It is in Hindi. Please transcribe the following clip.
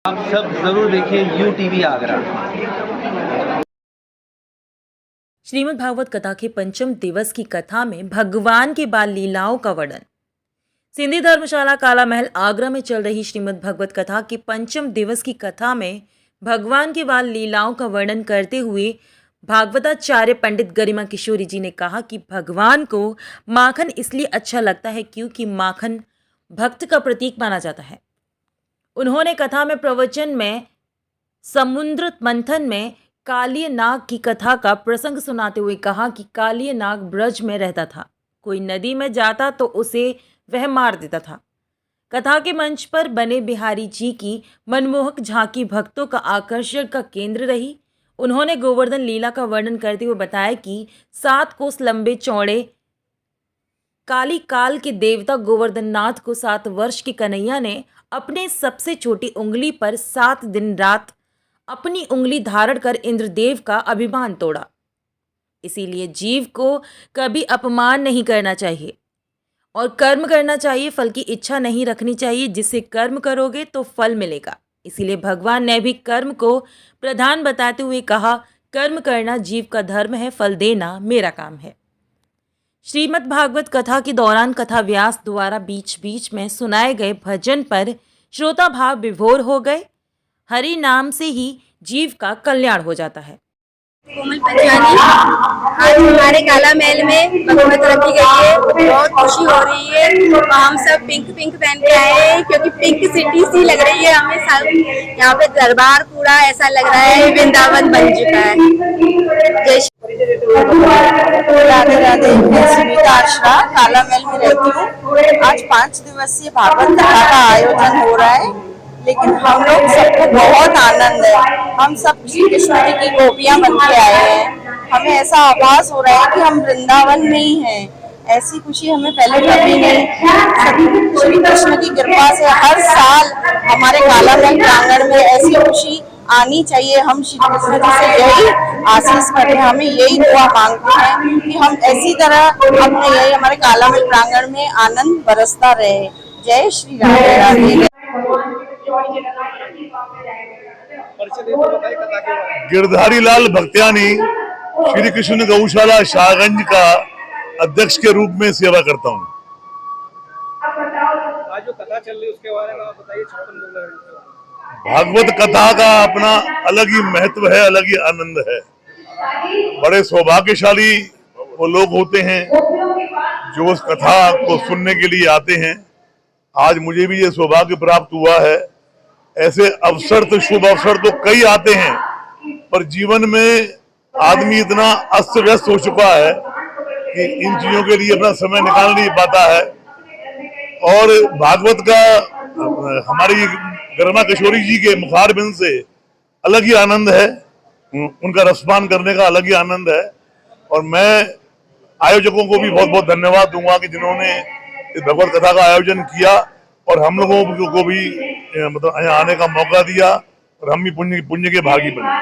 आप सब जरूर देखिए UTV आगरा। श्रीमद् भागवत कथा के पंचम दिवस की कथा में भगवान के बाल लीलाओं का वर्णन। सिंधी धर्मशाला काला महल आगरा में चल रही श्रीमद् भागवत कथा के पंचम दिवस की कथा में भगवान के बाल लीलाओं का वर्णन करते हुए भागवताचार्य पंडित गरिमा किशोरी जी ने कहा कि भगवान को माखन इसलिए अच्छा लगता है क्योंकि माखन भक्त का प्रतीक माना जाता है। उन्होंने कथा में प्रवचन में समुद्र मंथन में कालिय नाग की कथा का प्रसंग सुनाते हुए कहा कि कालिय नाग ब्रज में रहता था। कोई नदी में जाता तो उसे वह मार देता था। कथा के मंच पर बने बिहारी जी की मनमोहक झांकी भक्तों का आकर्षण का केंद्र रही। उन्होंने गोवर्धन लीला का वर्णन करते हुए बताया कि 7 कोस लंबे चौड़े काली काल के देवता गोवर्धन नाथ को 7 वर्ष के कन्हैया ने अपने सबसे छोटी उंगली पर 7 दिन रात अपनी उंगली धारण कर इंद्रदेव का अभिमान तोड़ा। इसीलिए जीव को कभी अपमान नहीं करना चाहिए और कर्म करना चाहिए। फल की इच्छा नहीं रखनी चाहिए। जिससे कर्म करोगे तो फल मिलेगा। इसीलिए भगवान ने भी कर्म को प्रधान बताते हुए कहा, कर्म करना जीव का धर्म है, फल देना मेरा काम है। श्रीमद् भागवत कथा के दौरान कथा व्यास द्वारा बीच बीच में सुनाए गए भजन पर श्रोता भाव विभोर हो गए। हरि नाम से ही जीव का कल्याण हो जाता है। कोमल पंजानी, आज हमारे काला महल में भगवत रखी गई है। बहुत खुशी हो रही है और हम सब पिंक पहन के आए हैं क्योंकि पिंक सिटी सी लग रही है हमें। सब यहाँ पे दरबार पूरा ऐसा लग रहा है वृंदावन बन चुका है। जय राधे राधे। मैं सुनीता आश्रा काला महल में रहती हूँ। आज 5 दिवसीय भागवत कथा का आयोजन हो रहा है, लेकिन हम लोग सबको बहुत आनंद है। हम सब श्री कृष्ण जी की गोपियां बन के आए हैं। हमें ऐसा आभास हो रहा है कि हम वृंदावन में ही हैं। ऐसी खुशी हमें पहले कभी नहीं। श्री कृष्ण की कृपा से हर साल हमारे काला महल प्रांगण में ऐसी खुशी आनी चाहिए। हम श्री कृष्ण जी से यही आशीष करते हैं, हमें यही दुआ मांगते हैं कि हम ऐसी तरह अपने यही हमारे काला महल प्रांगण में आनंद बरसता रहे। जय श्री राधे राधे। गिरधारी लाल भक्त्यानी श्री कृष्ण गौशाला शाहगंज का अध्यक्ष के रूप में सेवा करता हूँ। आज जो कथा चल रही है उसके बारे में आप बताइए। 56 लोग भागवत कथा का अपना अलग ही महत्व है, अलग ही आनंद है। बड़े सौभाग्यशाली वो लोग होते हैं जो उस कथा को सुनने के लिए आते हैं। आज मुझे भी ये सौभाग्य प्राप्त हुआ है। ऐसे अवसर तो, शुभ अवसर तो कई आते हैं, पर जीवन में आदमी इतना अस्त व्यस्त हो चुका है कि इन चीजों के लिए अपना समय निकाल नहीं पाता है। और भागवत का हमारी गरिमा किशोरी जी के मुखारबिंद से अलग ही आनंद है। उनका रसपान करने का अलग ही आनंद है। और मैं आयोजकों को भी बहुत बहुत धन्यवाद दूंगा कि जिन्होंने इस भगवत कथा का आयोजन किया और हम लोगों को भी मतलब यहाँ आने का मौका दिया और हम भी पुण्य के भागी बने।